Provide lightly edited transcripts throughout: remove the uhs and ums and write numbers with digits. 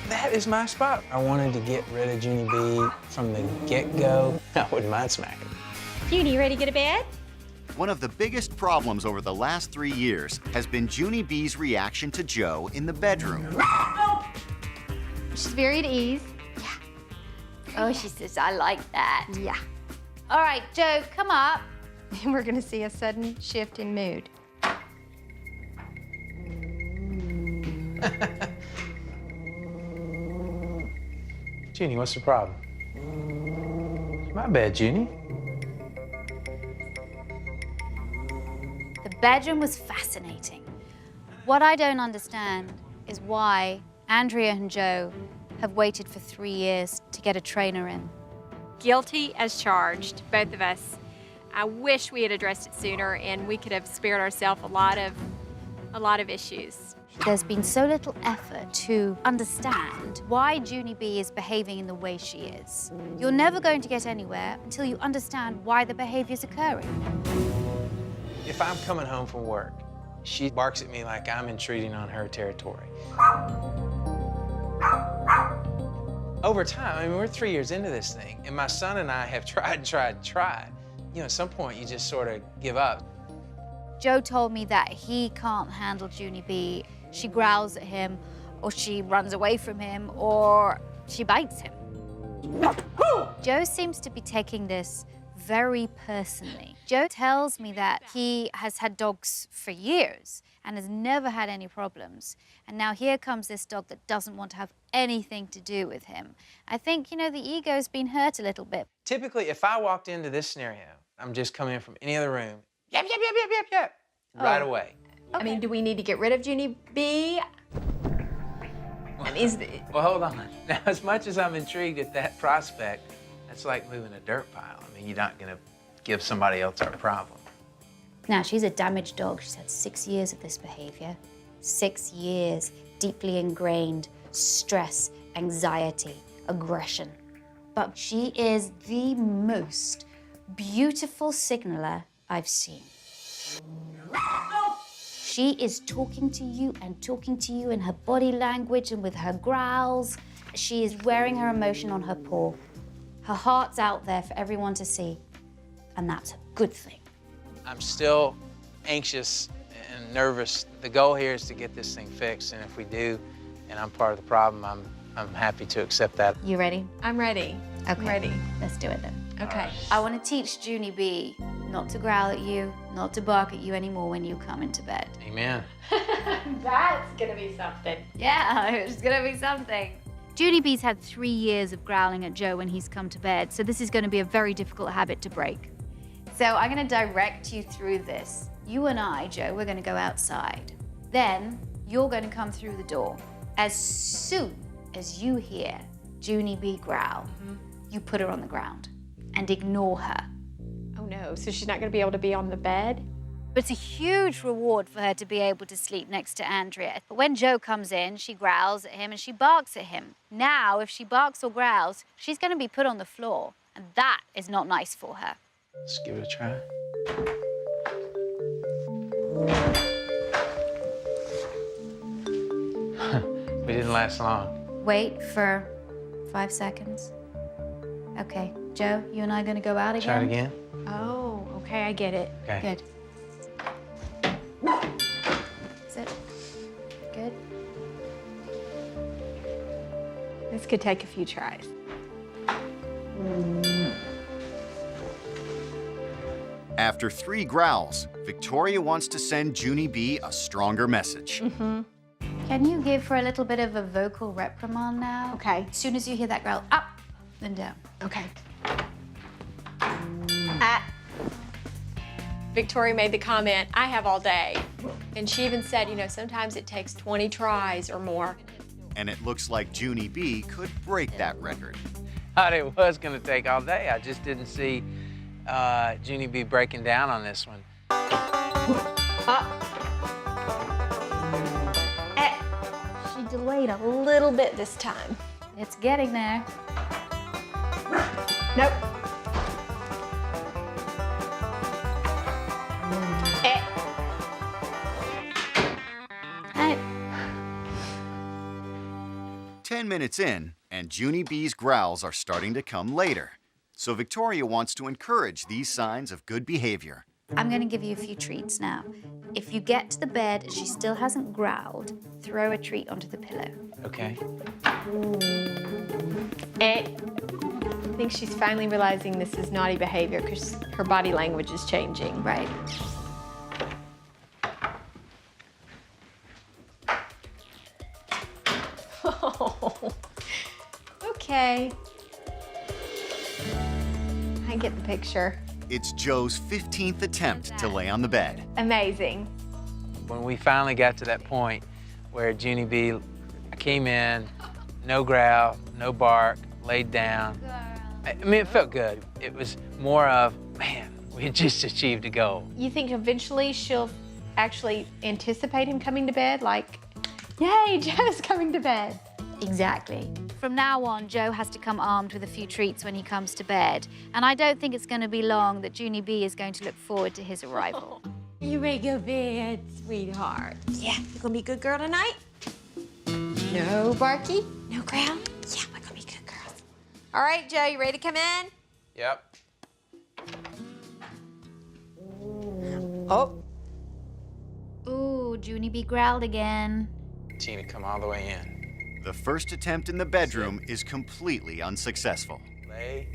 That is my spot. I wanted to get rid of Juny B from the get-go. I wouldn't mind smacking her. Juny, you ready to get to bed? One of the biggest problems over the last 3 years has been Juny B's reaction to Joe in the bedroom. She's very at ease. Yeah. Oh, she says, I like that. Yeah. All right, Joe, come up. And we're gonna see a sudden shift in mood. Juny, what's the problem? It's my bed, Juny. The bedroom was fascinating. What I don't understand is why Andrea and Joe have waited for 3 years to get a trainer in. Guilty as charged, both of us. I wish we had addressed it sooner and we could have spared ourselves a lot of issues. There's been so little effort to understand why Juny B is behaving in the way she is. You're never going to get anywhere until you understand why the behavior is occurring. If I'm coming home from work, she barks at me like I'm intruding on her territory. Over time, I mean, we're 3 years into this thing, and my son and I have tried. You know, at some point, you just sort of give up. Joe told me that he can't handle Juny B. She growls at him, or she runs away from him, or she bites him. Joe seems to be taking this very personally. Joe tells me that he has had dogs for years and has never had any problems. And now here comes this dog that doesn't want to have anything to do with him. I think, you know, the ego's been hurt a little bit. Typically, if I walked into this scenario, I'm just coming in from any other room, yap, yap, yap, yap, yap, yap, right away. Okay. I mean, do we need to get rid of Juny B? Well, hold on. Now, as much as I'm intrigued at that prospect, that's like moving a dirt pile. I mean, you're not going to give somebody else our problem. Now, she's a damaged dog. She's had 6 years of this behavior. 6 years, deeply ingrained stress, anxiety, aggression. But she is the most beautiful signaler I've seen. She is talking to you in her body language and with her growls. She is wearing her emotion on her paw. Her heart's out there for everyone to see, and that's a good thing. I'm still anxious and nervous. The goal here is to get this thing fixed, and if we do, and I'm part of the problem, I'm happy to accept that. You ready? I'm ready. Okay. I'm ready. Let's do it then. Okay. I want to teach Juny B not to growl at you, not to bark at you anymore when you come into bed. Amen. That's gonna be something. Yeah, it's gonna be something. Juny B's had 3 years of growling at Joe when he's come to bed, so this is gonna be a very difficult habit to break. So I'm gonna direct you through this. You and I, Joe, we're gonna go outside. Then you're gonna come through the door. As soon as you hear Juny B growl, you put her on the ground and ignore her. Oh no, so she's not gonna be able to be on the bed? But it's a huge reward for her to be able to sleep next to Andrea. But when Joe comes in, she growls at him and she barks at him. Now, if she barks or growls, she's gonna be put on the floor, and that is not nice for her. Let's give it a try. We didn't last long. Wait for 5 seconds. Okay, Joe, you and I are gonna go out again? Try it again. Oh, okay, I get it. Okay. Good. Is it good? This could take a few tries. After 3 growls, Victoria wants to send Juny B a stronger message. Can you give her a little bit of a vocal reprimand now? Okay. As soon as you hear that growl, up, then down. Okay. Victoria made the comment, I have all day. And she even said, you know, sometimes it takes 20 tries or more. And it looks like Juny B could break that record. Thought it was gonna take all day. I just didn't see Juny B breaking down on this one. She delayed a little bit this time. It's getting there. Nope. 10 minutes in, and Juny B's growls are starting to come later. So Victoria wants to encourage these signs of good behavior. I'm going to give you a few treats now. If you get to the bed and she still hasn't growled, throw a treat onto the pillow. Okay. I think she's finally realizing this is naughty behavior because her body language is changing. Right. Oh, okay. I get the picture. It's Joe's 15th attempt to lay on the bed. Amazing. When we finally got to that point where Juny B came in, no growl, no bark, laid down. I mean, it felt good. It was more of, man, we had just achieved a goal. You think eventually she'll actually anticipate him coming to bed? Like, yay, Joe's coming to bed. Exactly. From now on, Joe has to come armed with a few treats when he comes to bed. And I don't think it's going to be long that Juny B is going to look forward to his arrival. You ready to go to bed, sweetheart? Yeah, you gonna be a good girl tonight? No barky? No growl? Yeah, we're gonna be good girls. All right, Joe, you ready to come in? Yep. Oh. Ooh, Juny B growled again. Tina, come all the way in. The first attempt in the bedroom is completely unsuccessful. Lay.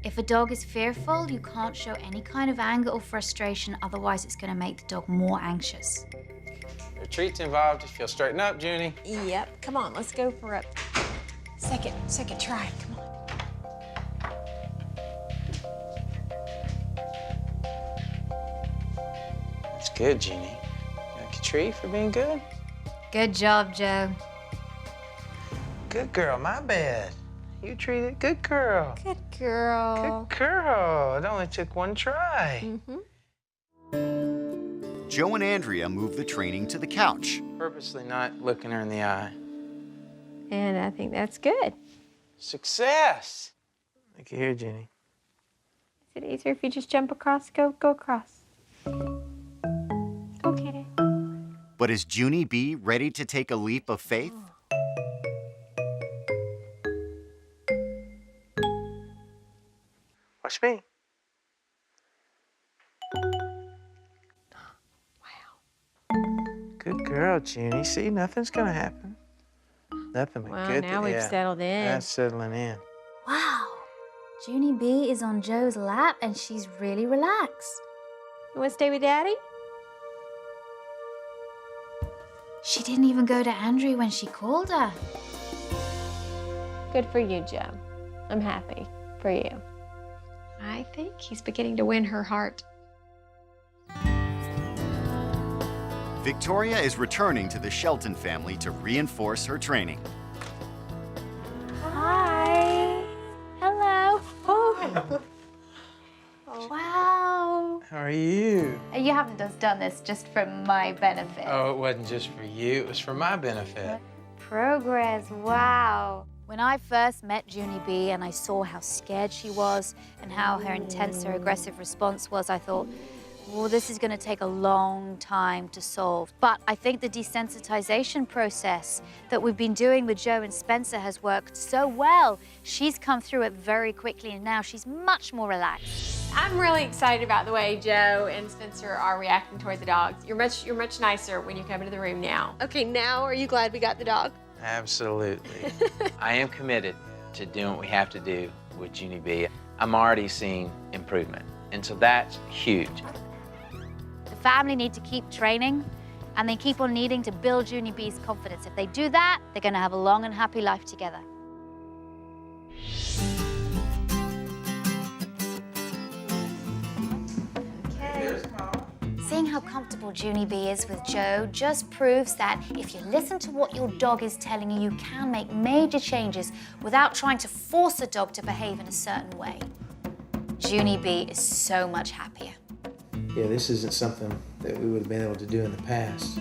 If a dog is fearful, you can't show any kind of anger or frustration, otherwise it's going to make the dog more anxious. There are treats involved if you'll straighten up, Juny. Yep, come on, let's go for a second try, come on. That's good, Juny. Like a tree for being good. Good job, Joe. Good girl, my bad. You treated good girl. Good girl. Good girl. It only took one try. Joe and Andrea move the training to the couch. Purposely not looking her in the eye. And I think that's good. Success. Look here, Juny. Is it easier if you just jump across? Go across. Go, kitty. But is Juny B ready to take a leap of faith? Watch me. Good girl, Juny. See, nothing's gonna happen. Nothing but Well, good. now we've settled in. That's settling in. Wow. Juny B is on Joe's lap and she's really relaxed. You want to stay with Daddy? She didn't even go to Andrea when she called her. Good for you, Joe. I'm happy for you. I think he's beginning to win her heart. Victoria is returning to the Shelton family to reinforce her training. Hi. Hello. Oh. Wow. How are you? You haven't just done this just for my benefit. Oh, it wasn't just for you. It was for my benefit. Progress, wow. When I first met Juny B and I saw how scared she was and how her intense or aggressive response was, I thought, well, this is going to take a long time to solve. But I think the desensitization process that we've been doing with Joe and Spencer has worked so well. She's come through it very quickly and now she's much more relaxed. I'm really excited about the way Joe and Spencer are reacting toward the dogs. You're much nicer when you come into the room now. Okay, now are you glad we got the dog? Absolutely. I am committed to doing what we have to do with Juny B. I'm already seeing improvement, and so that's huge. The family need to keep training and they keep on needing to build Juny B's confidence. If they do that, they're going to have a long and happy life together. Seeing how comfortable Juny B is with Joe just proves that if you listen to what your dog is telling you, you can make major changes without trying to force a dog to behave in a certain way. Juny B is so much happier. Yeah, this isn't something that we would have been able to do in the past.